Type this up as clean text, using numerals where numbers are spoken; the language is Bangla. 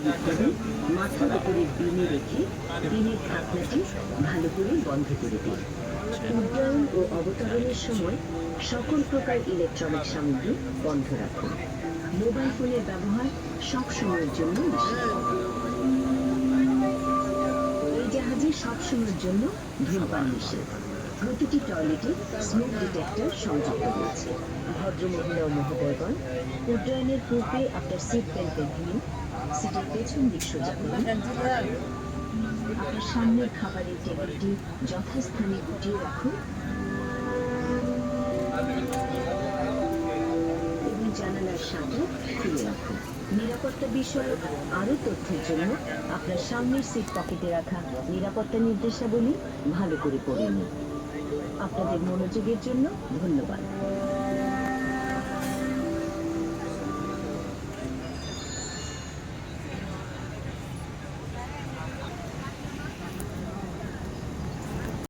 ইত্যাদি মাথার উপরে বিনে রেখে বিনের ঢাকনাটি ভালো করে বন্ধ করে দিন। উড্ডয়ন ও অবতরণের সময় সকল প্রকার ইলেকট্রনিক সামগ্রী বন্ধ রাখুন। মোবাইল ফোনের ব্যবহার সব সময়ের জন্য নিষিদ্ধ। এই জাহাজে সব সময়ের জন্য ধূমপান নিষেধ। প্রতিটি টয়লেটে স্মোক ডিটেক্টর সংযুক্ত রয়েছে। ভদ্রমহিলা ও মহোদয়গণ, উড্ডয়নের পূর্বে আপনার সিট বেল্ট বেঁধে নিন। সিটের পেছন দিক সোজা করুন। আপনার সামনের খাবারের টেবিলটি যথাস্থানে গুটিয়ে রাখুন এবং জানালার শাটার খুলে রাখুন। নিরাপত্তা বিষয়ক আরও তথ্যের জন্য আপনার সামনের সিট পকেটে রাখা নিরাপত্তা নির্দেশাবলী ভালো করে পড়ে নিন। আপনাদের মনোযোগের জন্য ধন্যবাদ।